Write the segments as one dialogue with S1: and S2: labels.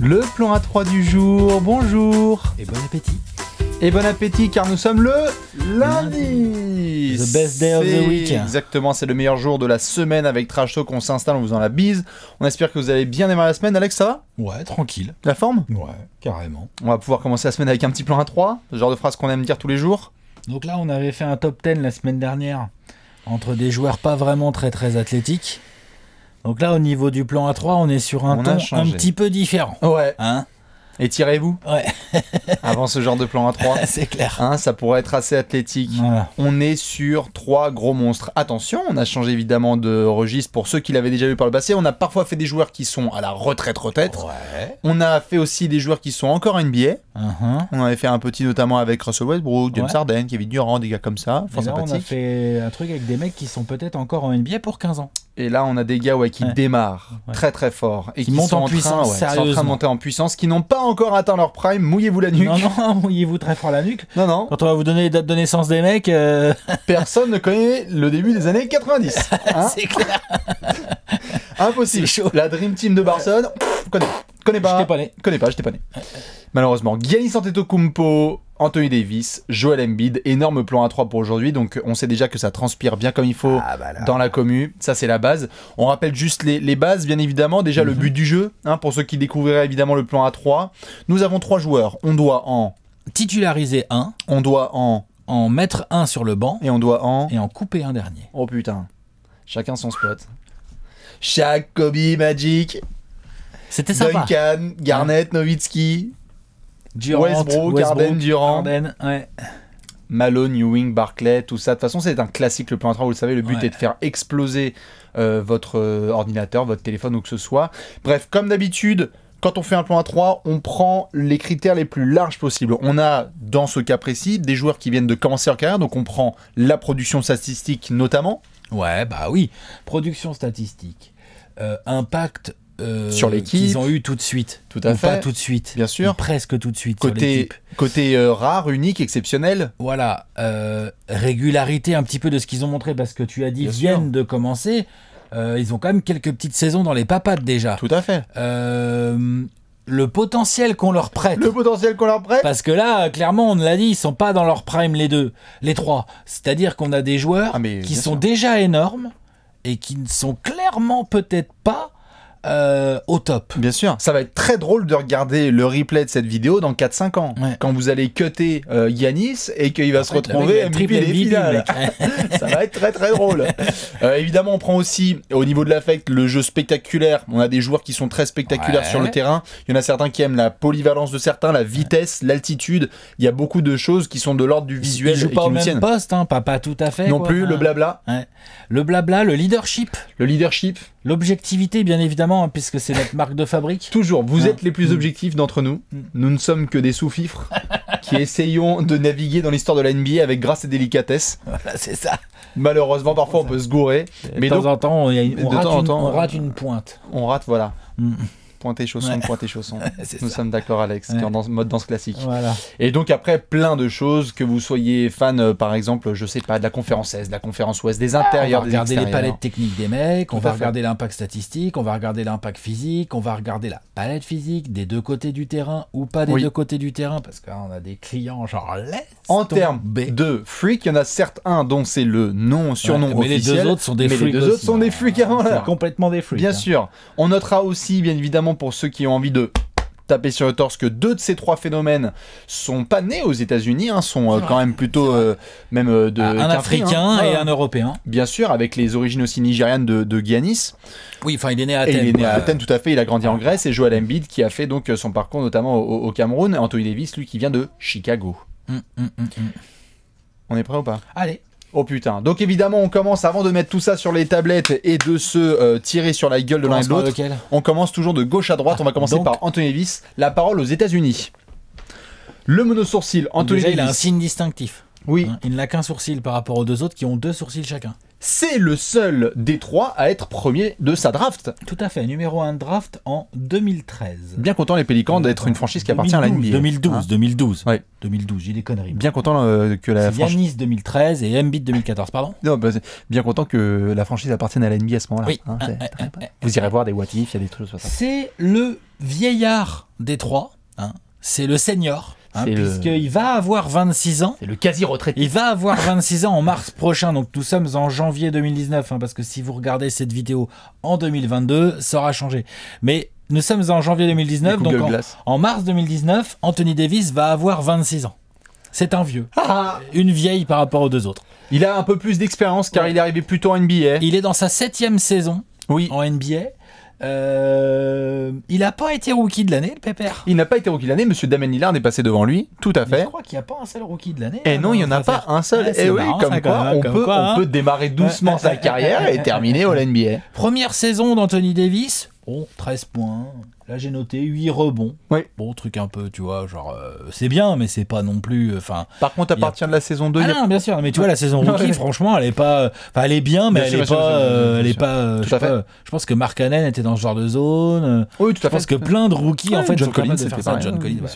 S1: Le plan A3 du jour, bonjour.
S2: Et bon appétit.
S1: Et bon appétit car nous sommes le lundi.
S2: The best day of the week.
S1: Exactement, c'est le meilleur jour de la semaine avec Trash Talk. On s'installe, on vous en la bise. On espère que vous allez bien démarrer la semaine. Alex, ça va?
S2: Ouais, tranquille.
S1: La forme?
S2: Ouais, carrément.
S1: On va pouvoir commencer la semaine avec un petit plan A3, ce genre de phrase qu'on aime dire tous les jours.
S2: Donc là, on avait fait un top 10 la semaine dernière entre des joueurs pas vraiment très athlétiques. Donc là, au niveau du plan A3, on est sur un ton un petit peu différent.
S1: Ouais.
S2: Hein?
S1: Étirez-vous.
S2: Ouais.
S1: Avant ce genre de plan A3.
S2: C'est clair.
S1: Hein, ça pourrait être assez athlétique.
S2: Voilà.
S1: On est sur 3 gros monstres. Attention, on a changé évidemment de registre pour ceux qui l'avaient déjà vu par le passé. On a parfois fait des joueurs qui sont à la retraite.
S2: Ouais.
S1: On a fait aussi des joueurs qui sont encore NBA. On en avait fait un petit notamment avec Russell Westbrook, James Harden, Kevin Durant, des gars comme ça.
S2: Et là, on a fait un truc avec des mecs qui sont peut-être encore en NBA pour 15 ans.
S1: Et là, on a des gars qui démarrent très fort et qui
S2: montent
S1: sont
S2: en puissance,
S1: sont en train de monter en puissance, qui n'ont pas encore atteint leur prime. Mouillez-vous la nuque.
S2: Non, mouillez-vous très fort la nuque.
S1: Non.
S2: Quand on va vous donner les dates de naissance des mecs,
S1: personne ne connaît le début des années 90. Hein.
S2: C'est clair.
S1: Impossible.
S2: C'est chaud.
S1: La Dream Team de Barcelone, connais pas.
S2: J'étais pas né.
S1: Malheureusement, Giannis Antetokounmpo, Anthony Davis, Joel Embiid, énorme plan A3 pour aujourd'hui, donc on sait déjà que ça transpire bien comme il faut dans la commu, ça c'est la base. On rappelle juste les bases, bien évidemment, déjà le but du jeu, pour ceux qui découvriraient évidemment le plan A3. Nous avons 3 joueurs, on doit en
S2: titulariser un,
S1: on doit en
S2: mettre un sur le banc,
S1: et on doit en
S2: couper un dernier.
S1: Oh putain, chacun son spot. Shaq, Kobe, Magic,
S2: c'était sympa.
S1: Duncan, Garnett, Nowitzki, Westbrook, Harden, Durant, Malone, Ewing, Barclay, tout ça. De toute façon, c'est un classique le plan A3, vous le savez. Le but est de faire exploser votre ordinateur, votre téléphone ou que ce soit. Bref, comme d'habitude, quand on fait un plan A3, on prend les critères les plus larges possibles. On a, dans ce cas précis, des joueurs qui viennent de commencer leur carrière, donc on prend la production statistique notamment.
S2: Ouais, bah oui. Production statistique. Impact
S1: sur l'équipe
S2: qu'ils ont eu tout de suite.
S1: Tout à fait.
S2: Pas tout de suite.
S1: Bien sûr.
S2: Presque tout de suite sur l'équipe.
S1: Côté rare, unique, exceptionnel.
S2: Voilà. Régularité un petit peu de ce qu'ils ont montré parce que tu as dit viennent de commencer. Ils ont quand même quelques petites saisons dans les papates déjà.
S1: Tout à fait.
S2: Le potentiel qu'on leur prête. Parce que là, clairement, on l'a dit, ils sont pas dans leur prime les trois. C'est-à-dire qu'on a des joueurs qui sont déjà énormes et qui ne sont clairement peut-être pas au top.
S1: Bien sûr, ça va être très drôle de regarder le replay de cette vidéo dans 4-5 ans. Quand vous allez cutter Giannis et qu'il va se retrouver MVP des finales. Ça va être très drôle. Évidemment, on prend aussi, au niveau de l'affect, le jeu spectaculaire. On a des joueurs qui sont très spectaculaires sur le terrain. Il y en a certains qui aiment la polyvalence de certains, la vitesse, l'altitude. Il y a beaucoup de choses qui sont de l'ordre du visuel.
S2: Ils jouent pas au même poste, pas tout à fait.
S1: Non plus, le blabla.
S2: Le blabla, le leadership. L'objectivité, bien évidemment, puisque c'est notre marque de fabrique.
S1: Toujours, vous êtes les plus objectifs d'entre nous. Nous ne sommes que des sous-fifres qui essayons de naviguer dans l'histoire de la NBA avec grâce et délicatesse.
S2: Voilà, c'est ça.
S1: Malheureusement, parfois on peut se gourer.
S2: Mais de temps en temps, on rate une pointe.
S1: On rate, voilà. Pointer chausson. Nous sommes d'accord, Alex, qui est en mode danse classique.
S2: Voilà.
S1: Et donc après, plein de choses, que vous soyez fan, par exemple, je sais pas, de la conférence Est, de la conférence Ouest, des intérieurs,
S2: des extérieurs. On va regarder les palettes techniques des mecs, on va regarder l'impact statistique, on va regarder l'impact physique, on va regarder la palette physique des deux côtés du terrain ou pas des deux côtés du terrain, parce qu'on a des clients genre
S1: en termes de freak, il y en a certes un dont c'est le surnom officiel.
S2: Mais les deux autres sont des freaks.
S1: Les autres sont des freaks avant là.
S2: Complètement des freaks.
S1: Bien sûr. On notera aussi, bien évidemment, pour ceux qui ont envie de taper sur le torse, que 2 de ces 3 phénomènes sont pas nés aux États-Unis, sont quand même plutôt
S2: un Africain et un Européen.
S1: Bien sûr, avec les origines aussi nigérianes de Giannis.
S2: Oui, enfin il est né à Athènes.
S1: Il est né à Athènes, tout à fait. Il a grandi en Grèce, et Joel Embiid qui a fait donc son parcours notamment au Cameroun. Anthony Davis, lui, qui vient de Chicago. On est prêt ou pas?
S2: Allez.
S1: Oh putain. Donc évidemment, on commence, avant de mettre tout ça sur les tablettes et de se tirer sur la gueule de l'un et de l'autre, on commence toujours de gauche à droite. On va commencer par Anthony Davis. La parole aux États-Unis. Le monosourcil, Anthony Davis.
S2: Il a un signe distinctif.
S1: Oui.
S2: Il n'a qu'un sourcil par rapport aux deux autres qui ont 2 sourcils chacun.
S1: c'est le seul des 3 à être premier de sa draft.
S2: Tout à fait, numéro 1 de draft en 2013.
S1: Bien content les Pélicans d'être une franchise qui appartient à la NBA.
S2: 2012.
S1: Ouais.
S2: 2012, j'ai des conneries.
S1: Bien content que la franchise...
S2: Giannis 2013 et Embiid 2014, pardon.
S1: Non, bien content que la franchise appartienne à la NBA à ce moment-là.
S2: Oui.
S1: Vous irez voir des what if, il y a des trucs comme ça.
S2: C'est le vieillard des 3, c'est le senior. Puisqu'il va avoir 26 ans.
S1: C'est le quasi-retraité.
S2: Il va avoir 26 ans en mars prochain, donc nous sommes en janvier 2019, parce que si vous regardez cette vidéo en 2022, ça aura changé. Mais nous sommes en janvier 2019, donc en mars 2019, Anthony Davis va avoir 26 ans. C'est un vieux. Une vieille par rapport aux deux autres.
S1: Il a un peu plus d'expérience car il est arrivé plus tôt en NBA.
S2: Il est dans sa 7e saison en NBA. Il n'a pas été rookie de l'année, le pépère.
S1: Il n'a pas été rookie de l'année. Monsieur Damian Lillard est passé devant lui, tout à fait.
S2: Mais je crois qu'il n'y a pas un seul rookie de l'année.
S1: Et non, il n'y en a pas un seul. Et oui, comme quoi, on peut démarrer doucement sa carrière et terminer au NBA.
S2: Première saison d'Anthony Davis, 13 points. Là, j'ai noté 8 rebonds.
S1: Oui.
S2: Bon, truc un peu, tu vois, genre, c'est bien, mais c'est pas non plus.
S1: Par contre, à partir de la saison 2.
S2: Non, bien sûr, mais tu vois, la saison rookie, franchement, elle est pas. elle est bien, mais elle est pas. Je pense que Mark Cannon était dans ce genre de zone.
S1: Oui, tout à fait.
S2: Je pense que plein de rookies, en fait,
S1: John Collins,
S2: de faire ça. John Collins,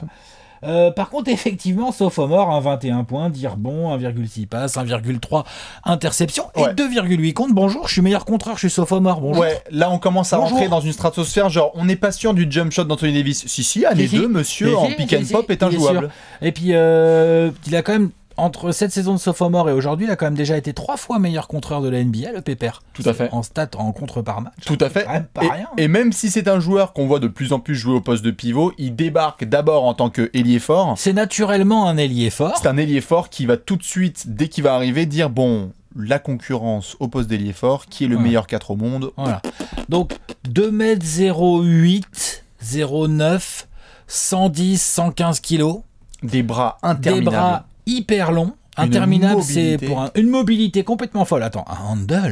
S2: par contre, effectivement, sophomore, 21 points, 10 rebonds, 1,6 passes, 1,3 interceptions et 2,8 comptes. Bonjour, je suis meilleur contreur, je suis sophomore. Bonjour.
S1: Ouais, là on commence à rentrer dans une stratosphère, genre on n'est pas sûr du jump shot d'Anthony Davis. Si, année 2, monsieur, en pick and pop est injouable.
S2: Et puis, il a quand même, entre cette saison de sophomore et aujourd'hui, il a quand même déjà été 3 fois meilleur contreur de la NBA, le pépère.
S1: Tout à fait.
S2: En stats, en contre par match.
S1: Tout à fait.
S2: Quand même pas rien.
S1: Et même si c'est un joueur qu'on voit de plus en plus jouer au poste de pivot, il débarque d'abord en tant qu'ailier fort.
S2: C'est naturellement un ailier fort.
S1: C'est un ailier fort qui va tout de suite, dès qu'il va arriver, dire bon, la concurrence au poste d'ailier fort, qui est le meilleur 4 au monde.
S2: Voilà. Donc 2m08, 0,9, 110, 115 kilos.
S1: Des bras interminables.
S2: Des bras hyper long, interminable, c'est pour une mobilité complètement folle. Attends,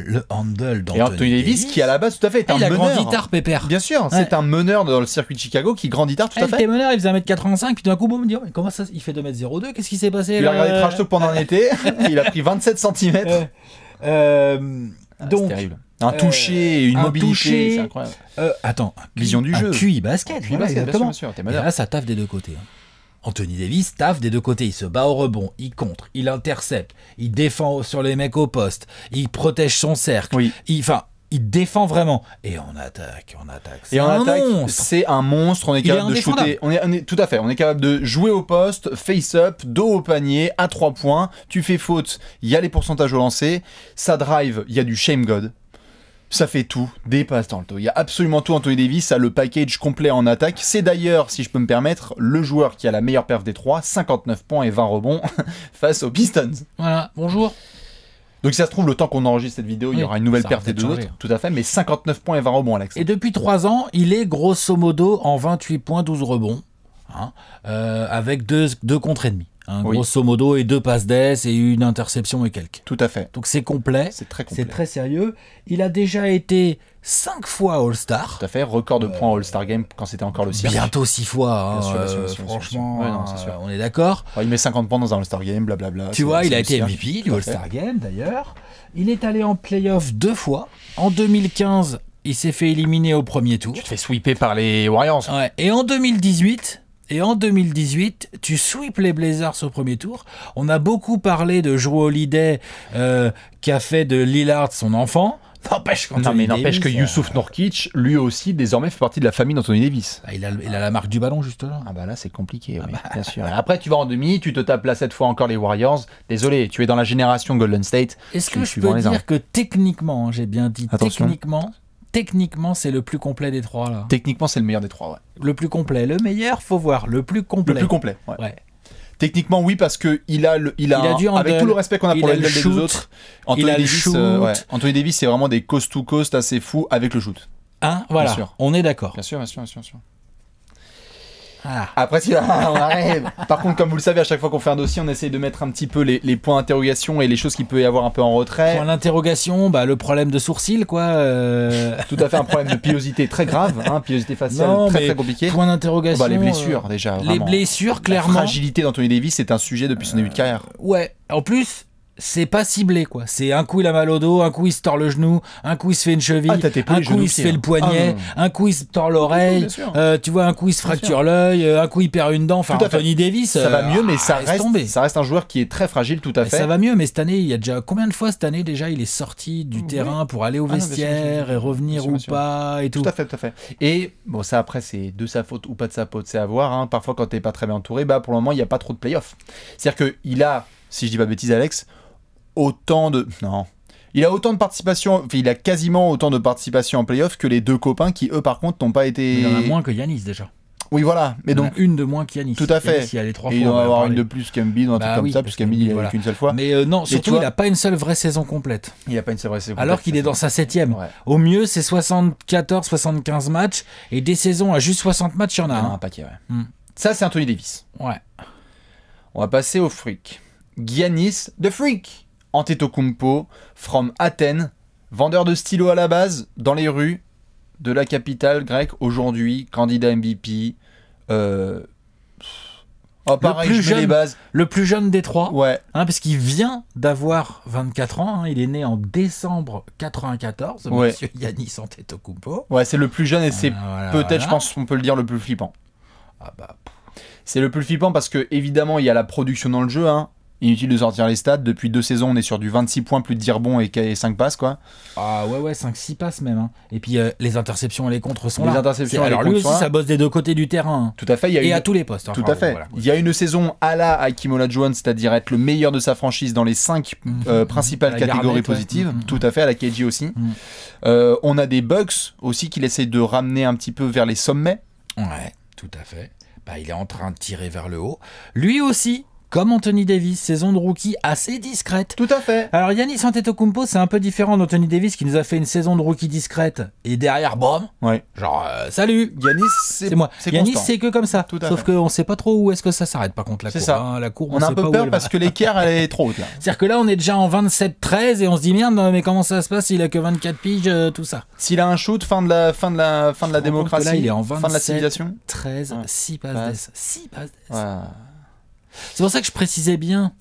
S2: le handle d'Anthony
S1: Et Anthony Davis qui à la base tout à fait est un meneur.
S2: Il a grandi tard, pépère.
S1: Bien sûr, c'est un meneur dans le circuit de Chicago qui grandit tard, tout à fait.
S2: Il était meneur, il faisait 1m85, puis tout d'un coup, bon, me dit, comment ça, il fait 2m02, qu'est-ce qui s'est passé?
S1: Il a regardé Trash Talk pendant un été, il a pris 27 cm.
S2: Donc,
S1: c'est terrible. Un toucher, une mobilité, c'est incroyable.
S2: Attends,
S1: vision du jeu.
S2: Un QI basket,
S1: bien sûr, t'es meneur.
S2: Et là, ça taffe des deux côtés. Anthony Davis taffe des deux côtés, il se bat au rebond, il contre, il intercepte, il défend sur les mecs au poste, il protège son cercle, il défend vraiment. Et en attaque,
S1: c'est c'est un monstre, on est capable de shooter, tout à fait, on est capable de jouer au poste, face-up, dos au panier, à 3 points, tu fais faute, il y a les pourcentages au lancer, ça drive, il y a du shame god. Ça fait tout, des passes dans le dos. Il y a absolument tout. Anthony Davis a le package complet en attaque. C'est d'ailleurs, si je peux me permettre, le joueur qui a la meilleure perf des 3, 59 points et 20 rebonds face aux Pistons.
S2: Voilà, bonjour.
S1: Donc si ça se trouve, le temps qu'on enregistre cette vidéo, il y aura une nouvelle perf des deux autres. Tout à fait, mais 59 points et 20 rebonds, Alex.
S2: Et depuis 3 ans, il est grosso modo en 28 points, 12 rebonds, avec 2 contre ennemis. Grosso modo, et 2 passes d'ess et une interception et quelques.
S1: Tout à fait.
S2: Donc c'est complet.
S1: C'est très complet.
S2: C'est très sérieux. Il a déjà été 5 fois All-Star.
S1: Tout à fait. Record de points All-Star Game quand c'était encore le cirque.
S2: Bientôt 6 fois.
S1: Bien sûr,
S2: franchement,
S1: ouais, non, sûr.
S2: On est d'accord.
S1: Il met 50 points dans un All-Star Game, blablabla.
S2: Tu vois, il a été MVP du All-Star Game d'ailleurs. Il est allé en playoff 2 fois. En 2015, il s'est fait éliminer au premier tour.
S1: Tu te fais sweeper par les Warriors.
S2: Ouais. Et en 2018, tu sweeps les Blazers au premier tour. On a beaucoup parlé de Jrue Holiday qui a fait de Lillard son enfant. N'empêche
S1: que Youssouf Nurkic, lui aussi, désormais fait partie de la famille d'Anthony Davis.
S2: Il a la marque du ballon, juste là.
S1: Ah bah là, c'est compliqué, bien sûr. Et après, tu vas en demi, tu te tapes là cette fois encore les Warriors. Désolé, tu es dans la génération Golden State.
S2: Est-ce que je peux dire que techniquement, j'ai bien dit techniquement, c'est le plus complet des 3 là.
S1: Techniquement, c'est le meilleur des 3, ouais.
S2: Le plus complet, le meilleur, faut voir. Le plus complet.
S1: Le plus complet, ouais. Techniquement, oui, parce que il a avec tout le respect qu'on a pour les deux autres, Anthony Davis, c'est vraiment des coast to coast assez fous avec le shoot.
S2: Voilà. On est d'accord.
S1: Bien sûr. Après, on arrive. Par contre, comme vous le savez, à chaque fois qu'on fait un dossier, on essaye de mettre un petit peu les points d'interrogation et les choses qu'il peut y avoir un peu en retrait.
S2: Point d'interrogation, le problème de sourcil, quoi.
S1: Tout à fait, un problème de pilosité très grave, pilosité faciale très compliqué.
S2: Point d'interrogation.
S1: Les blessures, déjà.
S2: Les blessures, clairement.
S1: La fragilité d'Anthony Davis, c'est un sujet depuis son début de carrière.
S2: Ouais. En plus, c'est pas ciblé, quoi. C'est un coup il a mal au dos, un coup il se tord le genou, un coup il se fait une cheville, un coup il se fait le poignet, un coup il se tord l'oreille, tu vois, un coup il se fracture l'œil, un coup il perd une dent. Enfin, Anthony Davis,
S1: ça va mieux, mais ça reste un joueur qui est très fragile, tout à fait.
S2: Ça va mieux, mais cette année, il y a déjà combien de fois cette année déjà il est sorti du terrain pour aller au vestiaire et revenir ou pas et tout.
S1: Tout à fait. Et bon, ça après, c'est de sa faute ou pas de sa faute, c'est à voir. Hein. Parfois, quand t'es pas très bien entouré, pour le moment, il n'y a pas trop de playoffs. C'est-à-dire qu'il a, si je dis pas de bêtises, Alex, il a autant de participation, enfin, il a quasiment autant de participation en playoff que les deux copains qui, eux, par contre, n'ont pas été.
S2: Il en a moins que Giannis déjà.
S1: Oui, voilà. Mais donc,
S2: une de moins qu'Giannis.
S1: Tout à fait.
S2: Giannis, il y a les 3
S1: fois. Il doit avoir une de plus qu'Embiid, un truc comme ça, puisqu'Embiid, il a qu'une seule fois.
S2: Mais non, surtout, il n'a pas une seule vraie saison complète.
S1: Il n'a pas une seule vraie saison complète.
S2: Alors qu'il est dans sa 7e. Ouais. Au mieux, c'est 74-75 matchs. Et des saisons à juste 60 matchs, il y en a
S1: un paquet, ouais. Ça, c'est Anthony Davis.
S2: Ouais.
S1: On va passer au freak. Giannis, the freak. Antetokounmpo, from Athènes, vendeur de stylos à la base, dans les rues de la capitale grecque, aujourd'hui, candidat MVP.
S2: Pareil, le plus jeune des trois,
S1: ouais.
S2: Parce qu'il vient d'avoir 24 ans, il est né en décembre 94,
S1: ouais.
S2: Monsieur Giannis Antetokounmpo.
S1: Ouais, c'est le plus jeune et c'est peut-être, je pense qu'on peut le dire, le plus flippant. C'est le plus flippant parce que, évidemment, il y a la production dans le jeu, Inutile de sortir les stats. Depuis 2 saisons, on est sur du 26 points, plus de 10 rebonds et 5 passes, quoi.
S2: Ah ouais, 5-6 passes même. Et puis les interceptions et les contres sont
S1: là.
S2: Alors lui aussi, ça bosse des deux côtés du terrain.
S1: Tout à fait.
S2: Et à tous les postes.
S1: Tout à fait. Voilà. Il y a une saison à la Hakeem Olajuwon, c'est-à-dire être le meilleur de sa franchise dans les 5 principales catégories positives. Tout à fait, à la KG aussi. On a des Bucks aussi qu'il essaie de ramener un petit peu vers les sommets.
S2: Ouais, tout à fait. Il est en train de tirer vers le haut. Lui aussi, comme Anthony Davis, saison de rookie assez discrète.
S1: Tout à fait.
S2: Alors Giannis Antetokounmpo, c'est un peu différent d'Anthony Davis qui nous a fait une saison de rookie discrète et derrière, boum, genre salut.
S1: Giannis, c'est moi.
S2: Giannis, c'est que comme ça. Sauf qu'on sait pas trop où est-ce que ça s'arrête. Par contre, la courbe.
S1: Ça.
S2: La courbe,
S1: on a un peu peur parce que l'écart elle est trop haute là.
S2: C'est-à-dire que là, on est déjà en 27-13 et on se dit merde, mais comment ça se passe? Il a que 24 piges, tout ça.
S1: S'il a un shoot, fin de la démocratie,
S2: là, il est en 27,
S1: fin de la civilisation.
S2: 13, 6 passes. 6 passes. C'est pour ça que je précisais bien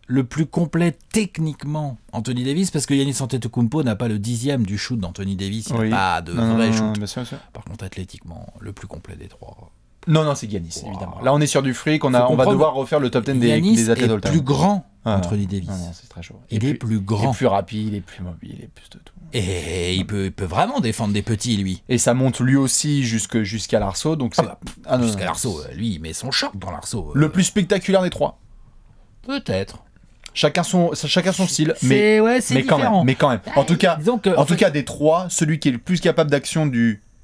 S2: le plus complet techniquement Anthony Davis, parce que Giannis Antetokounmpo n'a pas le 10e du shoot d'Anthony Davis. Il n'a pas de vrai shoot.
S1: Bien sûr.
S2: Par contre, athlétiquement, le plus complet des trois.
S1: Non, c'est Giannis, évidemment. Là, on est sur du freak. On va devoir refaire le top 10 des athlètes all-time.
S2: Il est plus grand, Anthony Davis.
S1: Non, c'est très chaud.
S2: Il est plus grand.
S1: Il est plus rapide, il est plus mobile, il est plus de tout.
S2: Et il peut vraiment défendre des petits, lui.
S1: Et ça monte lui aussi jusqu'à l'arceau.
S2: Jusqu'à l'arceau, lui, il met son short dans l'arceau.
S1: Le plus spectaculaire des trois.
S2: Peut-être.
S1: Chacun son style,
S2: mais
S1: quand même. En tout cas, des trois, celui qui est le plus capable d'action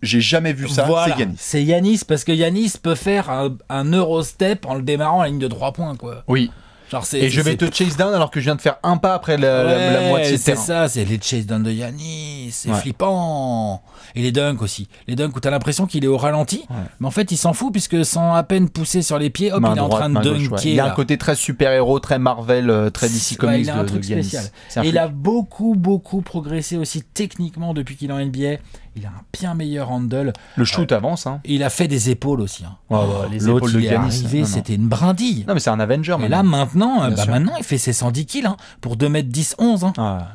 S1: j'ai jamais vu ça, c'est Giannis.
S2: C'est Giannis, parce que Giannis peut faire un Eurostep en le démarrant à la ligne de 3 points, quoi.
S1: Oui. Je vais te chase down alors que je viens de faire un pas après la moitié de terrain.
S2: C'est ça, c'est les chase down de Giannis, c'est flippant. Et les dunks aussi. Les dunks où t'as l'impression qu'il est au ralenti, mais en fait il s'en fout puisque sans à peine pousser sur les pieds, il est en train de dunker.
S1: Il a un côté très super-héros, très Marvel, très DC Comics.
S2: Il a un truc spécial. Et il a beaucoup progressé aussi techniquement depuis qu'il est en NBA. Il a un bien meilleur handle.
S1: Le shoot avance.
S2: Il a fait des épaules aussi.
S1: Les épaules de Giannis.
S2: C'était une brindille.
S1: Non, mais c'est un Avenger.
S2: Et là, maintenant, il fait ses 110 kills pour 2m10, 11.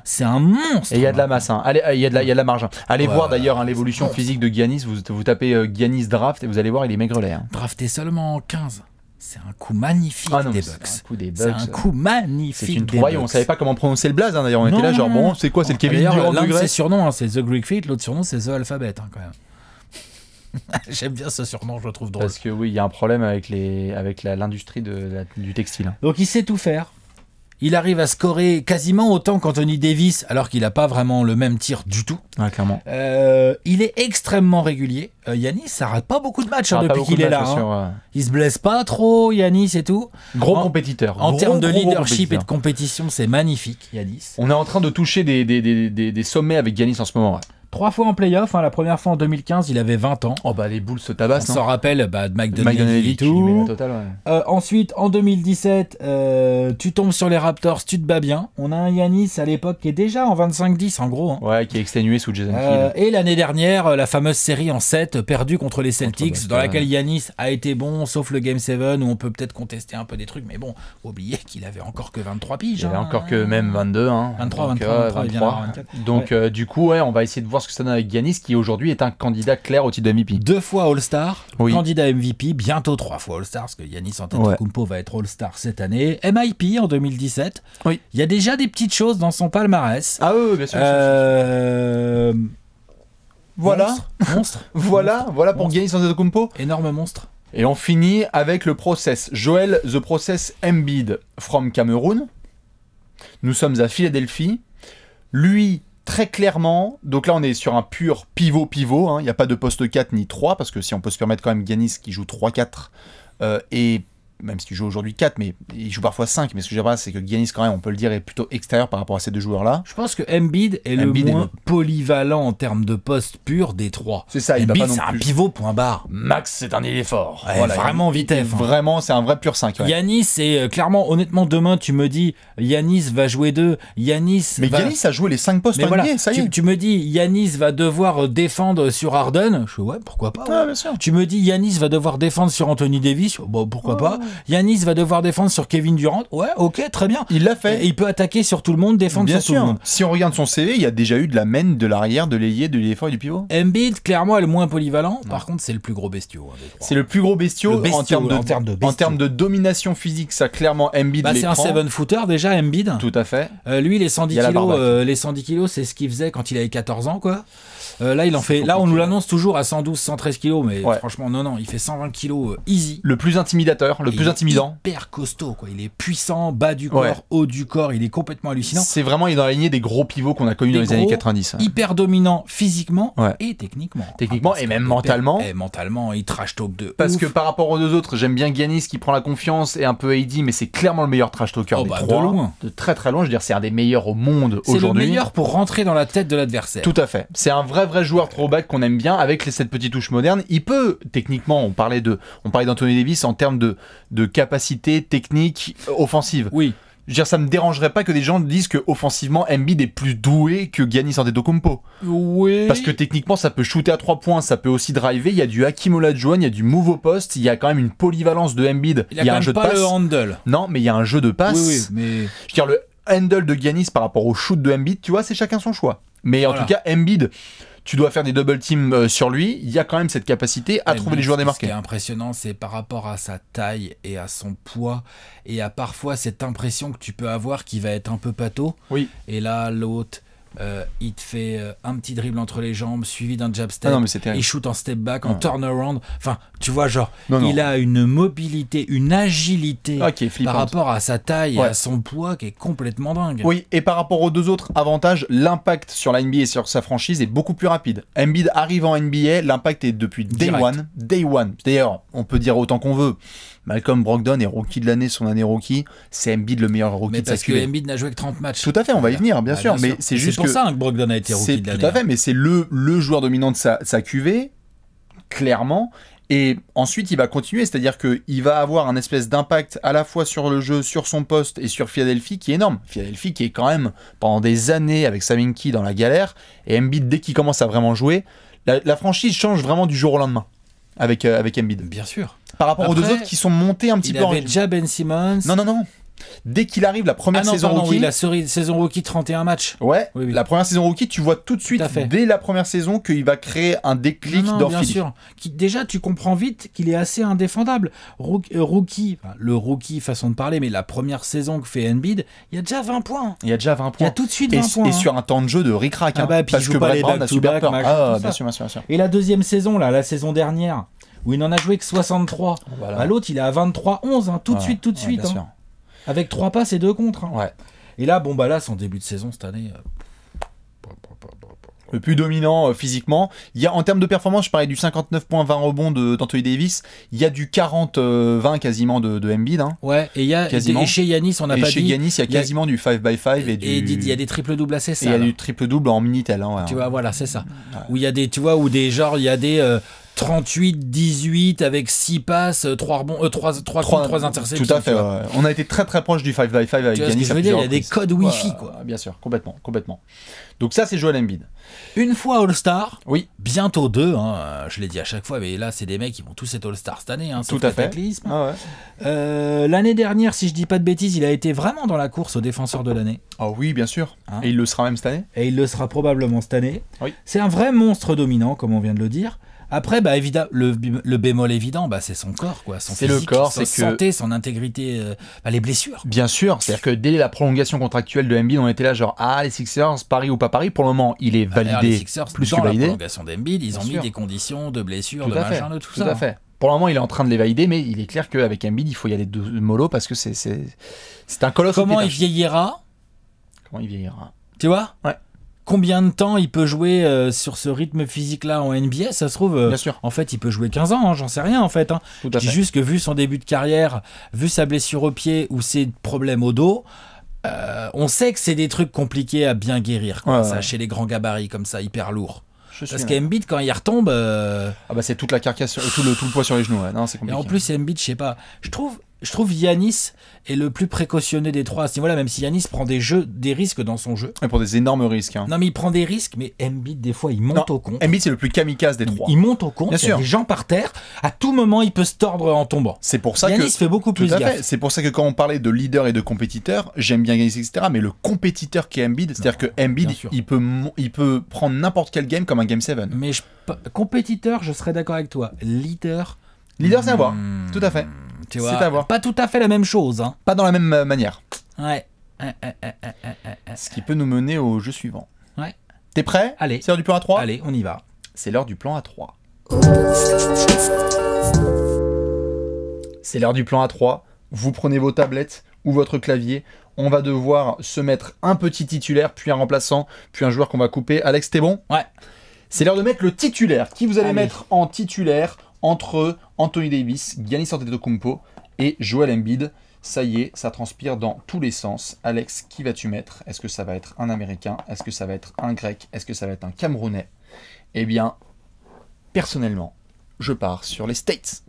S2: C'est un monstre.
S1: Et il y a de la masse. Allez, il y a de la marge. Allez voir d'ailleurs l'évolution physique de Giannis. Vous tapez Giannis draft et vous allez voir, il est maigrelet.
S2: Drafté seulement en 15. C'est un coup magnifique des Bucks.
S1: C'est
S2: un coup magnifique.
S1: C'est une trouvaille. On savait pas comment prononcer le blaze. D'ailleurs, on était là genre c'est quoi? C'est le Kevin Durant de Grèce.
S2: Ses surnoms, c'est The Greek Freak. L'autre surnom, c'est The Alphabet quand même. J'aime bien ce surnom, je le trouve drôle.
S1: Parce que oui, il y a un problème avec l'industrie du textile.
S2: Donc il sait tout faire. Il arrive à scorer quasiment autant qu'Anthony Davis, alors qu'il n'a pas vraiment le même tir du tout.
S1: Ouais, clairement.
S2: Il est extrêmement régulier. Giannis, ça rate pas beaucoup de matchs depuis qu'il est là. Il se blesse pas trop, Giannis et tout.
S1: Gros compétiteur.
S2: En termes de leadership et de compétition, c'est magnifique, Giannis.
S1: On est en train de toucher des sommets avec Giannis en ce moment.
S2: 3 fois en playoff, la première fois en 2015, il avait 20 ans.
S1: Oh bah les Bulls se tabassent.
S2: On s'en rappelle de McDonnell et tout. Ensuite, en 2017, tu tombes sur les Raptors, tu te bats bien. On a un Giannis à l'époque qui est déjà en 25-10 en gros.
S1: Ouais, qui est exténué sous Jason Kidd.
S2: Et l'année dernière, la fameuse série en 7 perdue contre les Celtics, dans laquelle Giannis a été bon, sauf le Game 7 où on peut peut-être contester un peu des trucs, mais bon, faut oublier qu'il avait encore que 23 piges.
S1: Il avait encore que même 22.
S2: 23,
S1: Donc du coup, on va essayer de voir ce que ça donne avec Giannis, qui aujourd'hui est un candidat clair au titre de MVP.
S2: 2 fois All-Star, candidat MVP, bientôt 3 fois All-Star, parce que Giannis Antetokounmpo va être All-Star cette année. MIP en 2017. Il y a déjà des petites choses dans son palmarès.
S1: Ah oui, bien sûr. Voilà.
S2: Monstre.
S1: Voilà pour Giannis Antetokounmpo.
S2: Énorme monstre.
S1: Et on finit avec le process. Joel The Process Embiid from Cameroun. Nous sommes à Philadelphie. Lui, très clairement, donc là on est sur un pur pivot. Il n'y a pas de poste 4 ni 3, parce que si on peut se permettre quand même Giannis qui joue 3-4, et même s'il joue aujourd'hui 4, mais il joue parfois 5, mais ce que je veux dire, c'est que Giannis, quand même, on peut le dire, est plutôt extérieur par rapport à ces deux joueurs-là.
S2: Je pense que Embiid est le moins polyvalent en termes de poste pur des trois.
S1: C'est ça,
S2: Embiid, c'est un pivot, point barre.
S1: Max, c'est un ailier fort.
S2: Ouais, vraiment vitesse.
S1: Vraiment, c'est un vrai pur 5. Ouais.
S2: Giannis, c'est clairement, honnêtement, demain, tu me dis, Giannis va jouer 2, Giannis
S1: a joué les 5 postes en NBA, ça y est.
S2: Tu me dis, Giannis va devoir défendre sur Harden, je fais, ouais, pourquoi pas.
S1: Ouais. Bien sûr.
S2: Tu me dis, Giannis va devoir défendre sur Anthony Davis, bon, pourquoi pas. Giannis va devoir défendre sur Kevin Durant, ouais, ok, très bien.
S1: Il l'a fait.
S2: Et il peut attaquer sur tout le monde, défendre
S1: bien
S2: sur tout le monde.
S1: Si on regarde son CV, il y a déjà eu de la main, de l'arrière, de l'ailier, de l'ailier fort et du pivot.
S2: Embiid, clairement, est le moins polyvalent. Par contre, c'est le plus gros bestiau.
S1: C'est le plus gros bestiau en termes de domination physique, ça clairement Embiid les prend.
S2: C'est un 7-footer déjà, Embiid.
S1: Tout à fait.
S2: Lui, les 110 kilos, c'est ce qu'il faisait quand il avait 14 ans, quoi. Là, il en fait. Là, on nous l'annonce toujours à 112, 113 kilos, mais franchement, non, il fait 120 kilos easy.
S1: Le plus intimidateur, le plus intimidant.
S2: Hyper costaud, quoi. Il est puissant, bas du corps, haut du corps. Il est complètement hallucinant.
S1: C'est vraiment, il est dans la lignée des gros pivots qu'on a connus dans les années 90.
S2: Hyper dominant physiquement et techniquement.
S1: Et même mentalement.
S2: Et mentalement, il trash talk de.
S1: Parce que par rapport aux deux autres, j'aime bien Giannis qui prend la confiance et un peu AD, mais c'est clairement le meilleur trash talker des trois.
S2: De loin.
S1: De très très loin. Je veux dire, c'est un des meilleurs au monde aujourd'hui.
S2: C'est le meilleur pour rentrer dans la tête de l'adversaire.
S1: Tout à fait. C'est un vrai joueur throwback qu'on aime bien avec cette petite touche moderne. Il peut, techniquement, on parlait d'Anthony Davis en termes de capacité technique offensive.
S2: Oui.
S1: Je veux dire, ça me dérangerait pas que des gens disent que offensivement Embiid est plus doué que Giannis Antetokounmpo.
S2: Oui.
S1: Parce que techniquement, ça peut shooter à 3 points, ça peut aussi driver. Il y a du Hakeem Olajuwon, il y a du move au poste. Il y a quand même une polyvalence de Embiid.
S2: Il y a un jeu de passe. Le handle.
S1: Non, mais il y a un jeu de passe.
S2: Oui, mais
S1: je veux dire, le handle de Giannis par rapport au shoot de Embiid, tu vois, c'est chacun son choix. Mais en tout cas, Embiid, tu dois faire des double teams sur lui, il y a quand même cette capacité à trouver les joueurs démarqués.
S2: Ce qui est impressionnant, c'est par rapport à sa taille et à son poids, et à parfois cette impression que tu peux avoir qu'il va être un peu pâteau.
S1: Oui.
S2: Et là, l'autre, il te fait un petit dribble entre les jambes, suivi d'un jab step, il shoot en step back, en turnaround. Enfin, tu vois, genre, il a une mobilité, une agilité par rapport à sa taille et à son poids qui est complètement dingue.
S1: Oui, et par rapport aux deux autres avantages, l'impact sur la NBA et sur sa franchise est beaucoup plus rapide. Embiid arrive en NBA, l'impact est depuis day one. D'ailleurs, on peut dire autant qu'on veut. Malcolm Brogdon est rookie de l'année, son année rookie. C'est Embiid le meilleur rookie de sa QV.
S2: Parce que Embiid n'a joué que 30 matchs.
S1: Tout à fait, on va y venir, bien sûr. Mais c'est juste
S2: pour ça que Brogdon a été rookie de l'année.
S1: Tout à fait, mais c'est le joueur dominant de sa QV, clairement. Et ensuite, il va continuer, c'est-à-dire qu'il va avoir un espèce d'impact à la fois sur le jeu, sur son poste et sur Philadelphie qui est énorme. Philadelphie qui est quand même, pendant des années, avec Saminki dans la galère. Et Embiid, dès qu'il commence à vraiment jouer, la franchise change vraiment du jour au lendemain. Avec Embiid.
S2: Bien sûr.
S1: Par rapport aux deux autres qui sont montés un petit peu.
S2: Il avait déjà Ben Simmons.
S1: Non. Dès qu'il arrive, la première saison rookie.
S2: Oui, la saison rookie, 31 matchs.
S1: Ouais, oui. La première saison rookie, tu vois tout de suite, dès la première saison, qu'il va créer un déclic dans
S2: bien sûr. Déjà, tu comprends vite qu'il est assez indéfendable. Rookie, le rookie, façon de parler, mais la première saison que fait Embiid, il y a déjà 20 points.
S1: Il y a tout
S2: de suite 20 points.
S1: Et sur un temps de jeu de ric-rac.
S2: Parce que Brad Brown a super peur.
S1: Bien sûr.
S2: Et la deuxième saison, la saison dernière, où il n'en a joué que 63. Voilà. L'autre, il est à 23-11, tout de suite.
S1: Bien sûr.
S2: Avec 3 passes et 2 contres.
S1: Ouais.
S2: Et là, là, son début de saison cette année.
S1: le plus dominant physiquement. Il y a, en termes de performance, je parlais du 59 points, 20 rebonds d'Anthony Davis. Il y a du 40-20 quasiment de Embiid. Hein.
S2: Ouais, et, chez Giannis, on n'a pas dit.
S1: Chez Giannis, il y a quasiment du 5x5.
S2: Il y a des triples-doubles assez sales.
S1: Et il y a du triple-double en Minitel. Hein, ouais,
S2: tu vois, voilà, c'est ça. Ouais. Où il y a des, tu vois, où des genres, il y a des 38-18 avec 6 passes, 3 rebonds, 3 interceptions.
S1: Tout à fait. Ouais. On a été très très proche du 5x5 avec Giannis.
S2: Ce que je veux dire, il y a des codes Wi-Fi, quoi.
S1: Bien sûr, complètement. Donc ça, c'est Joel Embiid.
S2: Une fois All-Star,
S1: oui.
S2: Bientôt 2, hein, je l'ai dit à chaque fois, mais là, c'est des mecs qui vont tous être All-Star cette année. Hein,
S1: tout à fait.
S2: Ah ouais. L'année dernière, si je dis pas de bêtises, il a été vraiment dans la course au défenseur de l'année.
S1: Ah oui, bien sûr. Hein, et il le sera même cette année.
S2: Et il le sera probablement cette année.
S1: Oui.
S2: C'est un vrai monstre dominant, comme on vient de le dire. Après, bah, évidemment, le bémol évident, bah, c'est son corps, quoi. Son physique,
S1: le corps,
S2: sa santé, son intégrité, les blessures.
S1: Bien sûr, c'est-à-dire que dès la prolongation contractuelle de Embiid, on était là genre les Sixers, Paris ou pas Paris. Pour le moment, il est validé,
S2: les Sixers,
S1: plus
S2: que
S1: validé.
S2: La prolongation d'Embiid, ils ont mis des conditions de blessures,
S1: tout
S2: de machin, de tout ça.
S1: Tout à fait. Pour le moment, il est en train de les valider, mais il est clair qu'avec Embiid, il faut y aller de mollo parce que c'est un colosse.
S2: Comment il vieillira ? Tu vois ?
S1: Ouais.
S2: Combien de temps il peut jouer sur ce rythme physique-là en NBA ? Ça se trouve,
S1: bien sûr.
S2: En fait, il peut jouer 15 ans, hein, j'en sais rien en fait. Hein. Je dis juste que vu son début de carrière, vu sa blessure au pied ou ses problèmes au dos, on sait que c'est des trucs compliqués à bien guérir, quoi, ça, chez les grands gabarits comme ça, hyper lourds. Parce qu'Embiid, quand il retombe...
S1: c'est toute la carcasse, tout le poids sur les genoux. Ouais. Non, c'est compliqué.
S2: Et en plus, Embiid, je sais pas, je trouve Giannis est le plus précautionné des trois à ce niveau-là, même si Giannis prend des risques dans son jeu.
S1: Et pour des énormes risques. Hein.
S2: Non, mais il prend des risques, mais Embiid, des fois, il monte au compte.
S1: Embiid, c'est le plus kamikaze des trois.
S2: Il monte au compte, il y a des gens par terre. À tout moment, il peut se tordre en tombant.
S1: C'est pour ça
S2: Giannis fait beaucoup plus gaffe.
S1: C'est pour ça que quand on parlait de leader et de compétiteur, j'aime bien Giannis, etc. Mais le compétiteur qui est Embiid, c'est-à-dire que Embiid, il peut prendre n'importe quel game comme un game 7.
S2: Mais compétiteur, je serais d'accord avec toi. Leader,
S1: c'est à voir. Tout à fait.
S2: Tu vois, c'est à voir. Pas tout à fait la même chose. Hein.
S1: Pas dans la même manière.
S2: Ouais.
S1: Ce qui peut nous mener au jeu suivant.
S2: Ouais.
S1: T'es prêt ?
S2: Allez.
S1: C'est l'heure du plan A3 ?
S2: Allez, on y va.
S1: C'est l'heure du plan A3. C'est l'heure du plan A3. Vous prenez vos tablettes ou votre clavier. On va devoir se mettre un petit titulaire, puis un remplaçant, puis un joueur qu'on va couper. Alex, t'es bon ?
S2: Ouais.
S1: C'est l'heure de mettre le titulaire. Qui vous allez mettre en titulaire entre Anthony Davis, Giannis Antetokounmpo et Joel Embiid? Ça y est, ça transpire dans tous les sens. Alex, qui vas-tu mettre? Est-ce que ça va être un Américain? Est-ce que ça va être un Grec? Est-ce que ça va être un Camerounais? Eh bien, personnellement, je pars sur les States.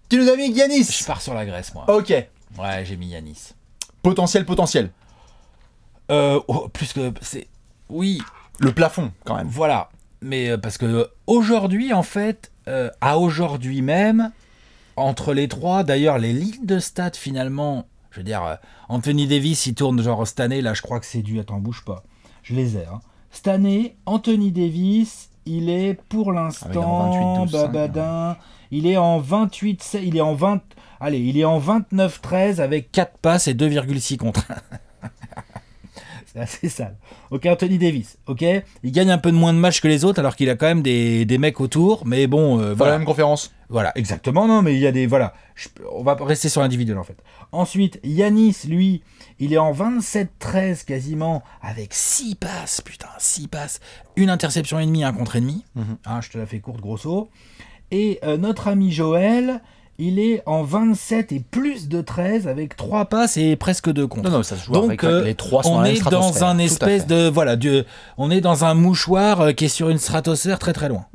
S1: Tu nous as mis Giannis?
S2: Je pars sur la Grèce, moi.
S1: Ok.
S2: Ouais, j'ai mis Giannis.
S1: Potentiel.
S2: Plus que... Oui.
S1: Le plafond, quand même.
S2: Voilà. Mais parce que aujourd'hui, en fait, à aujourd'hui même, entre les trois, d'ailleurs, les lignes de stats, finalement, je veux dire, Anthony Davis, il tourne genre cette année, là, je crois que c'est dû, attends, bouge pas, je les ai. Hein. Cette année, Anthony Davis, il est pour l'instant, il est en 28, il est en 20, allez, il est en 29-13 avec 4 passes et 2,6 contre. C'est assez sale. Ok, Anthony Davis, ok, il gagne un peu de moins de matchs que les autres alors qu'il a quand même des mecs autour, mais bon,
S1: voilà. La même conférence.
S2: Voilà, exactement, non, mais il y a des, voilà, on va rester sur l'individuel en fait. Ensuite, Giannis, lui, il est en 27-13 quasiment avec 6 passes, putain, 6 passes, une interception et demie, un contre ennemi, je te la fais courte grosso. Et notre ami Joël, il est en 27 et plus de 13 avec 3 passes et presque 2 contre.
S1: Non, ça se joue. Donc avec les 3
S2: on est dans un espèce de voilà, on est dans un mouchoir qui est sur une stratosphère très très loin.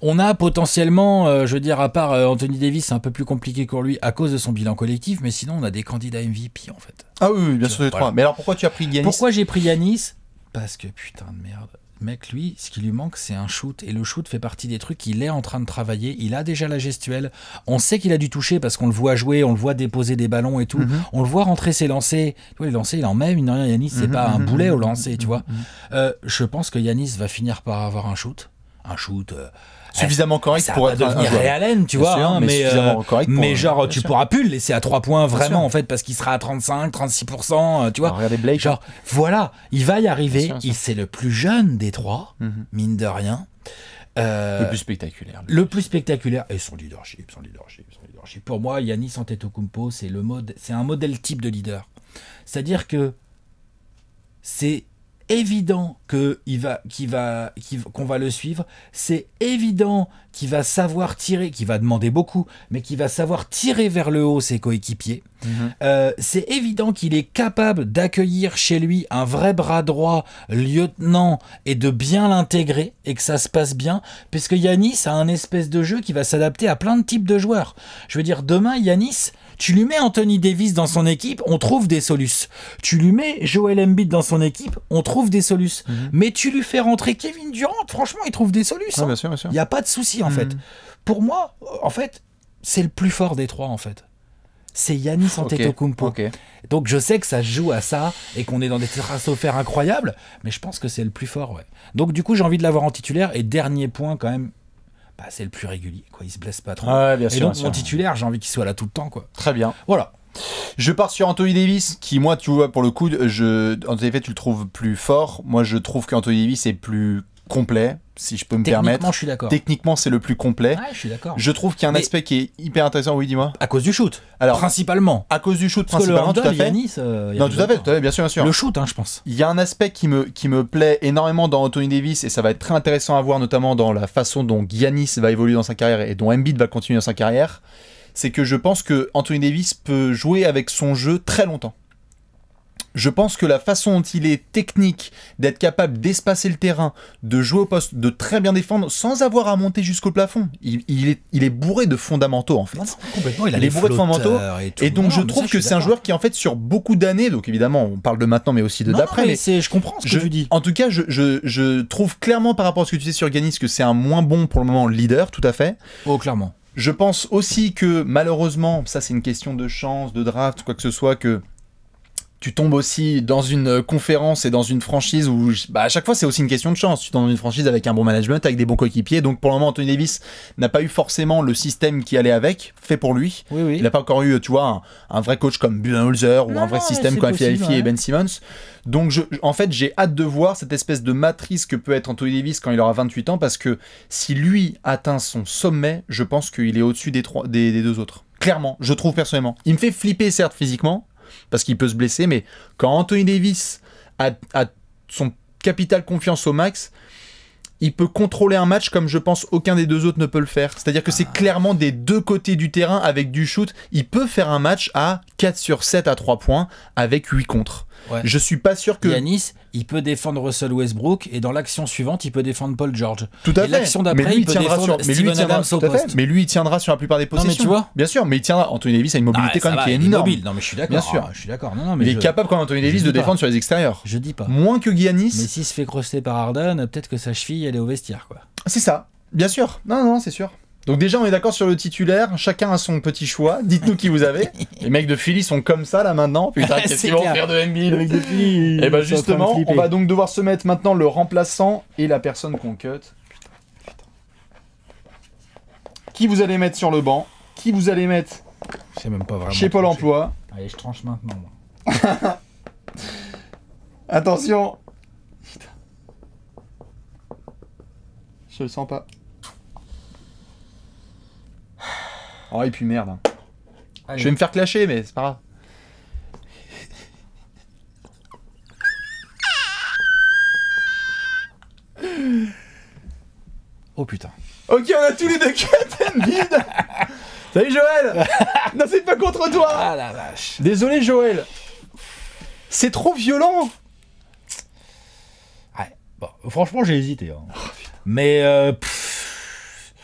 S2: On a potentiellement, je veux dire, à part Anthony Davis, c'est un peu plus compliqué pour lui à cause de son bilan collectif, mais sinon on a des candidats MVP en fait.
S1: Ah oui, bien sûr les 3. Mais alors pourquoi tu as pris Giannis?
S2: Pourquoi j'ai pris Giannis? Parce que putain de merde. Mec, lui, ce qui lui manque, c'est un shoot. Et le shoot fait partie des trucs qu'il est en train de travailler. Il a déjà la gestuelle. On sait qu'il a dû toucher parce qu'on le voit jouer, on le voit déposer des ballons et tout. On le voit rentrer ses lancers. Tu vois, les lancers, il en met, mine de rien, Giannis, c'est pas un boulet au lancer, tu vois. Je pense que Giannis va finir par avoir un shoot. Un shoot...
S1: suffisamment correct pour être
S2: devenir Ray Allen, tu vois, sûr, mais genre tu pourras plus le laisser à 3 points vraiment en fait parce qu'il sera à 35-36%, tu vois.
S1: Alors, regardez Blake,
S2: genre voilà, il va y arriver, c'est le plus jeune des 3, mine de rien.
S1: Le plus spectaculaire.
S2: Le plus spectaculaire et son leadership. Pour moi, Giannis Antetokounmpo, c'est un modèle type de leader. C'est-à-dire que c'est évident qu'on va le suivre. C'est évident qu'il va savoir tirer, qu'il va demander beaucoup, mais qu'il va savoir tirer vers le haut ses coéquipiers. C'est évident qu'il est capable d'accueillir chez lui un vrai bras droit lieutenant et de bien l'intégrer et que ça se passe bien, puisque Yanis a un espèce de jeu qui va s'adapter à plein de types de joueurs. Je veux dire, demain, Yanis, tu lui mets Anthony Davis dans son équipe, on trouve des solutions. Tu lui mets Joel Embiid dans son équipe, on trouve des solutions. Mais tu lui fais rentrer Kevin Durant, franchement, il trouve des solutions.
S1: Ouais, bien sûr, bien sûr.
S2: Il n'y a pas de souci, en fait. Pour moi, en fait, c'est le plus fort des trois, en fait. C'est Giannis Antetokounmpo. Donc je sais que ça se joue à ça et qu'on est dans des stratosphères incroyables, mais je pense que c'est le plus fort, ouais. Donc du coup, j'ai envie de l'avoir en titulaire. Et dernier point, quand même, c'est le plus régulier, quoi. Il se blesse pas trop.
S1: Bien sûr,
S2: et donc mon titulaire, j'ai envie qu'il soit là tout le temps, quoi.
S1: Très bien.
S2: Voilà.
S1: Je pars sur Anthony Davis, qui, moi, tu vois, pour le coup, en effet, tu le trouves plus fort. Moi, je trouve qu'Anthony Davis est plus complet, si je peux me permettre.
S2: Techniquement, je suis d'accord.
S1: Techniquement, c'est le plus complet.
S2: Ouais, je suis d'accord.
S1: Je trouve qu'il y a un aspect qui est hyper intéressant. Oui, dis-moi.
S2: À cause du shoot. Alors, principalement.
S1: À cause du shoot, principalement, tout à fait.
S2: Yanis,
S1: non, tout à fait, bien sûr, bien sûr.
S2: Le shoot, je pense.
S1: Il y a un aspect qui me plaît énormément dans Anthony Davis, et ça va être très intéressant à voir, notamment dans la façon dont Giannis va évoluer dans sa carrière et dont Embiid va continuer dans sa carrière. C'est que je pense que Anthony Davis peut jouer avec son jeu très longtemps. Je pense que la façon dont il est technique, d'être capable d'espacer le terrain, de jouer au poste, de très bien défendre, sans avoir à monter jusqu'au plafond. Il est bourré de fondamentaux, en fait.
S2: Non, complètement, il
S1: est bourré de fondamentaux. Et donc, je trouve que c'est un joueur qui, en fait, sur beaucoup d'années, donc évidemment, on parle de maintenant, mais aussi de d'après.
S2: Mais je comprends ce que tu dis.
S1: En tout cas, je trouve clairement, par rapport à ce que tu sais sur Giannis, que c'est un moins bon, pour le moment, leader, tout à fait.
S2: Oh, clairement.
S1: Je pense aussi que, malheureusement, ça, c'est une question de chance, de draft, quoi que ce soit, que tu tombes aussi dans une conférence et dans une franchise où, à chaque fois, c'est aussi une question de chance. Tu tombes dans une franchise avec un bon management, avec des bons coéquipiers. Donc, pour le moment, Anthony Davis n'a pas eu forcément le système qui allait avec, fait pour lui.
S2: Oui.
S1: Il n'a pas encore eu, tu vois, un vrai coach comme Budenholzer ou un vrai système comme Philadelphie et Ben Simmons. Donc, en fait, j'ai hâte de voir cette espèce de matrice que peut être Anthony Davis quand il aura 28 ans, parce que si lui atteint son sommet, je pense qu'il est au-dessus des deux autres. Clairement, je trouve personnellement. Il me fait flipper, certes, physiquement, parce qu'il peut se blesser, mais quand Anthony Davis a son capital confiance au max, il peut contrôler un match comme je pense aucun des deux autres ne peut le faire. C'est-à-dire que c'est clairement des deux côtés du terrain avec du shoot. Il peut faire un match à 4 sur 7 à 3 points avec 8 contre.
S2: Ouais.
S1: Je suis pas sûr que...
S2: Giannis, il peut défendre Russell Westbrook et dans l'action suivante, il peut défendre Paul George.
S1: Tout à fait.
S2: L'action d'après, il peut défendre Steven Adams au poste.
S1: Mais lui, il tiendra sur la plupart des possessions.
S2: Non, mais tu vois.
S1: Bien sûr, mais il tiendra. Anthony Davis a une mobilité quand même qui est énorme.
S2: Non, mais je suis d'accord.
S1: Bien sûr.
S2: Je suis d'accord. Non, mais
S1: il est capable comme Anthony Davis de défendre sur les extérieurs.
S2: Je dis pas.
S1: Moins que Giannis.
S2: Mais s'il se fait crocheter par Harden, peut-être que sa cheville, elle est au vestiaire, quoi.
S1: C'est ça. Bien sûr. Non, c'est sûr. Donc déjà, on est d'accord sur le titulaire. Chacun a son petit choix. Dites-nous qui vous avez. Les mecs de Philly sont comme ça, là, maintenant. Putain, qu'est-ce qu'ils vont faire de Embiid? Et bah justement, on va donc devoir se mettre maintenant le remplaçant et la personne qu'on cut. Putain. Qui vous allez mettre sur le banc? Qui vous allez mettre
S2: Je sais même pas vraiment
S1: chez Pôle emploi?
S2: Allez, je tranche maintenant, moi.
S1: Attention. Putain. Je le sens pas. Oh, et puis merde. Allez. Je vais me faire clasher, mais c'est pas grave.
S2: Oh putain.
S1: Ok, on a tous les deux cut Embiid. Salut Joël. Non, c'est pas contre toi.
S2: Ah la vache.
S1: Désolé Joël. C'est trop violent.
S2: Ouais. Bon, franchement, j'ai hésité. Hein. Mais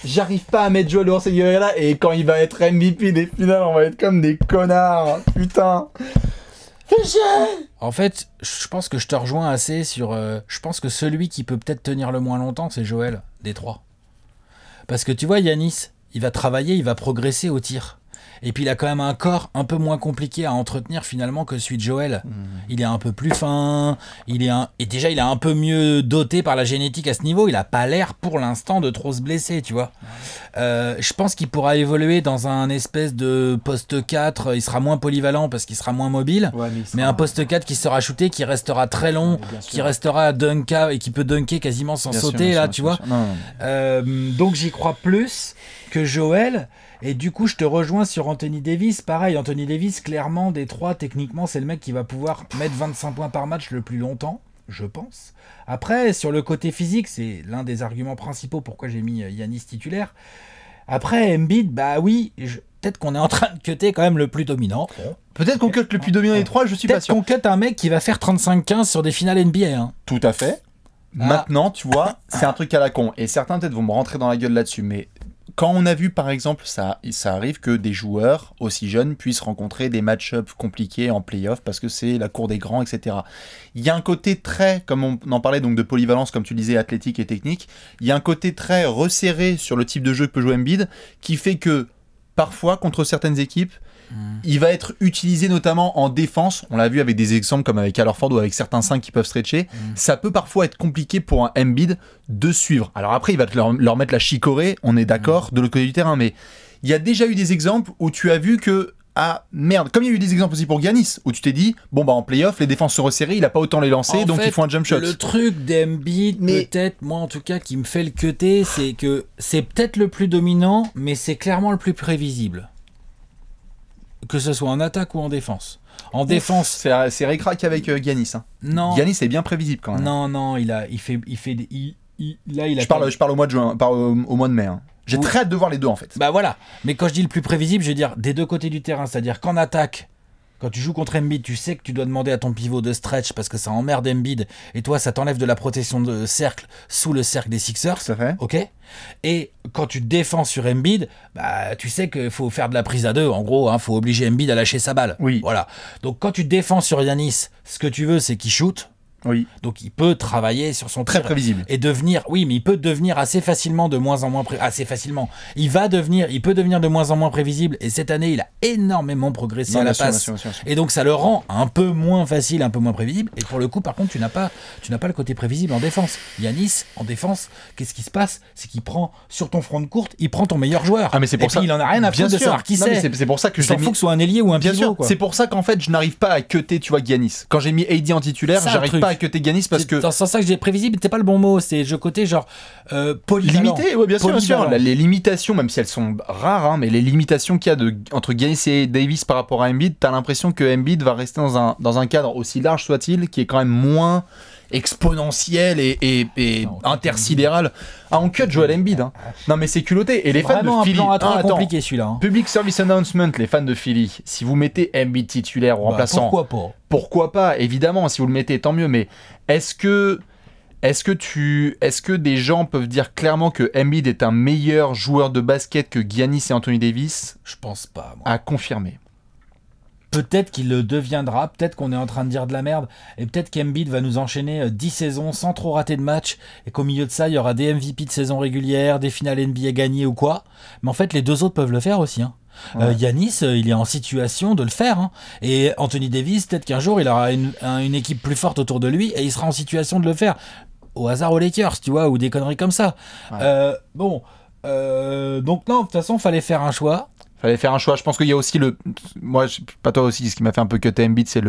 S1: j'arrive pas à mettre Joel dans ces gars-là, et quand il va être MVP des finales, on va être comme des connards. Putain. Fais chier.
S2: En fait, je pense que je te rejoins assez sur... je pense que celui qui peut peut-être tenir le moins longtemps, c'est Joël, des trois. Parce que tu vois, Giannis, il va travailler, il va progresser au tir. Et puis il a quand même un corps un peu moins compliqué à entretenir finalement que celui de Joël. Il est un peu plus fin, et déjà il est un peu mieux doté par la génétique à ce niveau. Il a pas l'air pour l'instant de trop se blesser, tu vois. Je pense qu'il pourra évoluer dans un espèce de poste 4. Il sera moins polyvalent parce qu'il sera moins mobile.
S1: Ouais,
S2: mais un poste 4 qui sera shooté, qui restera très long, qui restera à dunker et qui peut dunker quasiment sans sauter, là, tu vois. Donc j'y crois plus que Joël. Et du coup, je te rejoins sur Anthony Davis. Pareil, Anthony Davis, clairement, des trois, techniquement, c'est le mec qui va pouvoir mettre 25 points par match le plus longtemps, je pense. Après, sur le côté physique, c'est l'un des arguments principaux pourquoi j'ai mis Giannis titulaire. Après, Embiid, bah oui, peut-être qu'on est en train de cutter quand même le plus dominant.
S1: Peut-être qu'on cut le plus dominant des trois, je suis pas sûr.
S2: Peut-être qu'on cut un mec qui va faire 35-15 sur des finales NBA. Hein.
S1: Tout à fait. Maintenant, tu vois, c'est un truc à la con. Et certains peut-être vont me rentrer dans la gueule là-dessus. Mais quand on a vu, par exemple, ça arrive que des joueurs aussi jeunes puissent rencontrer des match-ups compliqués en play-off parce que c'est la cour des grands, etc. Il y a un côté très, comme on en parlait, donc de polyvalence, comme tu disais, athlétique et technique. Il y a un côté très resserré sur le type de jeu que peut jouer Embiid qui fait que parfois, contre certaines équipes, il va être utilisé notamment en défense. On l'a vu avec des exemples comme avec Al Horford ou avec certains 5 qui peuvent stretcher. Ça peut parfois être compliqué pour un Embiid de suivre. Alors après, il va leur mettre la chicorée, on est d'accord, de l'autre côté du terrain. Mais il y a déjà eu des exemples où tu as vu que, ah merde, comme il y a eu des exemples aussi pour Giannis, où tu t'es dit, bon bah en playoff, les défenses se resserrent, il a pas autant les lancer, donc il faut un jump shot.
S2: Le truc d'Embiid, peut-être, moi en tout cas, qui me fait le cutter, c'est que c'est peut-être le plus dominant, mais c'est clairement le plus prévisible. Que ce soit en attaque ou en défense. En défense,
S1: c'est ric-rac avec Giannis. Hein.
S2: Non.
S1: Giannis est bien prévisible quand même.
S2: Non, je
S1: parle au mois de juin, au mois de mai. Hein. J'ai très hâte de voir les deux en fait.
S2: Bah voilà. Mais quand je dis le plus prévisible, je veux dire des deux côtés du terrain, c'est-à-dire qu'en attaque, quand tu joues contre Embiid, tu sais que tu dois demander à ton pivot de stretch parce que ça emmerde Embiid et toi ça t'enlève de la protection de cercle sous le cercle des Sixers.
S1: Ça fait.
S2: Ok. Et quand tu défends sur Embiid, bah tu sais qu'il faut faire de la prise à deux. En gros, faut obliger Embiid à lâcher sa balle.
S1: Oui.
S2: Voilà. Donc quand tu défends sur Giannis, ce que tu veux c'est qu'il shoot.
S1: Oui.
S2: Donc il peut travailler sur son
S1: très
S2: tir
S1: prévisible
S2: et devenir, oui, mais il peut devenir assez facilement de moins en moins assez facilement. Il peut devenir de moins en moins prévisible et cette année il a énormément progressé à la passe. Bien sûr. Et donc ça le rend un peu moins facile, un peu moins prévisible. Et pour le coup, par contre, tu n'as pas le côté prévisible en défense. Giannis en défense, qu'est-ce qui se passe? C'est qu'il prend sur ton front de courte, il prend ton meilleur joueur.
S1: Ah mais c'est pour
S2: et
S1: ça.
S2: Puis il en a rien à foutre de savoir qui c'est.
S1: C'est pour ça que
S2: je s'en fout que ce soit un ailier ou un pivot.
S1: C'est pour ça qu'en fait je n'arrive pas à cutter, tu vois, Giannis. Quand j'ai mis AD en titulaire, j'arrive pas à cutter Giannis parce que
S2: dans ça que j'ai prévisible, c'était pas le bon mot, c'est je côté genre polyvalent.
S1: Limité, ouais, bien sûr. Les limitations, même si elles sont rares, hein, mais les limitations qu'il y a entre Giannis et Davis par rapport à Embiid, t'as l'impression que Embiid va rester dans un cadre aussi large soit-il, qui est quand même moins exponentiel et intersidéral. On cut Joel Embiid. Hein. Non mais c'est culotté. Et les fans de Philly,
S2: compliqué celui-là. Hein.
S1: Public Service Announcement, les fans de Philly, si vous mettez Embiid titulaire ou remplaçant, pourquoi pas, évidemment, si vous le mettez, tant mieux. Mais est-ce que des gens peuvent dire clairement que Embiid est un meilleur joueur de basket que Giannis et Anthony Davis?
S2: Je pense pas. Moi.
S1: À confirmer.
S2: Peut-être qu'il le deviendra, peut-être qu'on est en train de dire de la merde, et peut-être qu'Embiid va nous enchaîner 10 saisons sans trop rater de match, et qu'au milieu de ça, il y aura des MVP de saison régulière, des finales NBA gagnées ou quoi. Mais en fait, les deux autres peuvent le faire aussi. Hein. Ouais. Giannis, il est en situation de le faire. Hein. Et Anthony Davis, peut-être qu'un jour, il aura une équipe plus forte autour de lui, et il sera en situation de le faire. Au hasard aux Lakers, tu vois, ou des conneries comme ça. Ouais. Donc non, de toute façon, fallait faire un choix.
S1: Je pense qu'il y a aussi moi, pas toi aussi, ce qui m'a fait un peu cutter Embiid, c'est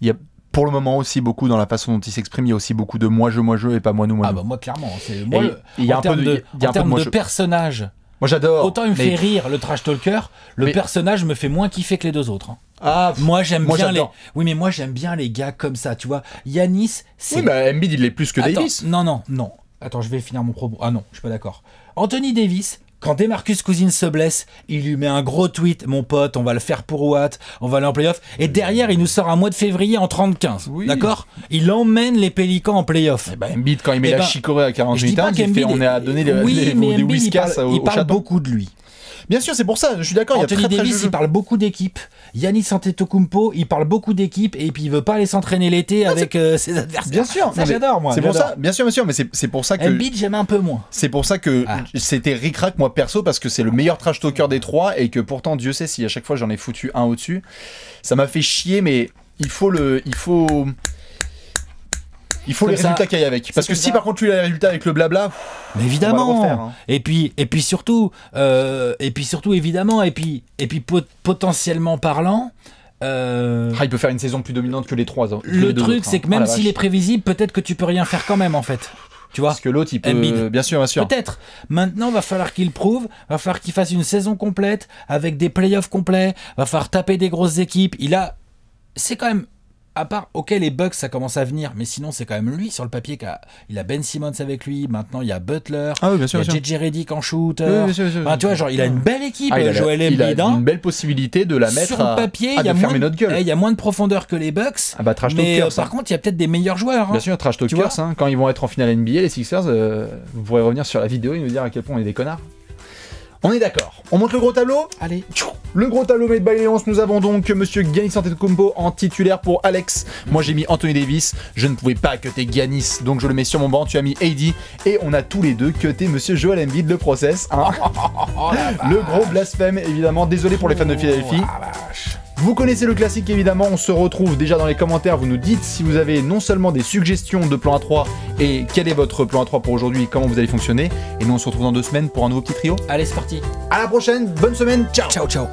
S1: il y a pour le moment aussi beaucoup dans la façon dont il s'exprime, il y a aussi beaucoup de moi je et pas moi nous.
S2: Ah bah moi clairement, c'est moi. Il y a un peu de personnage.
S1: Moi j'adore.
S2: Autant il me fait rire le trash talker, personnage me fait moins kiffer que les deux autres. Hein. Ah, moi j'aime bien les gars comme ça, tu vois. Giannis, c'est.
S1: Oui, bah Embiid il est plus que Davis.
S2: Non. Attends, je vais finir mon propos. Ah non, je suis pas d'accord. Anthony Davis. Quand DeMarcus Cousins se blesse, il lui met un gros tweet, mon pote, on va le faire pour Watt, on va aller en playoff. Et derrière, il nous sort un mois de février en 30-15. Oui. D'accord ? Il emmène les Pélicans en playoff.
S1: Embiid, quand il met la chicorée à 48 ans, on est à donner des whiskas au
S2: il parle beaucoup de lui.
S1: Bien sûr, c'est pour ça, je suis d'accord.
S2: Anthony Davis, il parle beaucoup d'équipes. Giannis Antetokounmpo, il parle beaucoup d'équipes et puis il veut pas aller s'entraîner l'été avec ses adversaires.
S1: Bien sûr,
S2: ça j'adore moi.
S1: C'est pour ça, bien sûr, mais c'est pour ça que
S2: Embiid j'aime un peu moins.
S1: C'est pour ça que c'était ric-rac moi perso parce que c'est le meilleur trash talker des trois et que pourtant Dieu sait si à chaque fois j'en ai foutu un au-dessus. Ça m'a fait chier, mais il faut les résultats qu'il y a avec. Parce que si par contre tu as les résultats avec le blabla,
S2: mais évidemment. On va le refaire, hein. Et puis surtout, évidemment, et puis potentiellement parlant.
S1: il peut faire une saison plus dominante que les trois. Hein,
S2: le truc, c'est que même s'il est prévisible, peut-être que tu peux rien faire quand même en fait. Tu vois,
S1: parce que l'autre, il peut. Bien sûr.
S2: Peut-être. Maintenant, va falloir qu'il prouve. Va falloir qu'il fasse une saison complète avec des playoffs complets. Va falloir taper des grosses équipes. C'est quand même à part, ok, les Bucks, ça commence à venir, mais sinon, c'est quand même lui sur le papier. Il a Ben Simmons avec lui, maintenant il y a Butler, il y a JJ Redick en shooter. Tu vois, genre, il a une belle équipe, Joel Embiid.
S1: Il a une belle possibilité de la mettre
S2: sur le papier, il y a fermer notre gueule. Il y a moins de profondeur que les Bucks, mais par contre, il y a peut-être des meilleurs joueurs.
S1: Bien sûr, Trash Talkers, quand ils vont être en finale NBA, les Sixers, vous pourrez revenir sur la vidéo et nous dire à quel point on est des connards. On est d'accord. On monte le gros tableau.
S2: Allez.
S1: Le gros tableau made by Léonce. Nous avons donc Monsieur Giannis Antetokounmpo en titulaire pour Alex. Moi j'ai mis Anthony Davis. Je ne pouvais pas cutter Giannis, donc je le mets sur mon banc. Tu as mis AD. Et on a tous les deux cuté Monsieur Joel Embiid, le process. Hein. Le gros blasphème, évidemment. Désolé pour les fans de Philadelphie. Vous connaissez le classique évidemment, on se retrouve déjà dans les commentaires, vous nous dites si vous avez non seulement des suggestions de plan A3 et quel est votre plan A3 pour aujourd'hui, comment vous allez fonctionner. Et nous on se retrouve dans 2 semaines pour un nouveau petit trio.
S2: Allez c'est parti.
S1: À la prochaine, bonne semaine, ciao.
S2: Ciao ciao.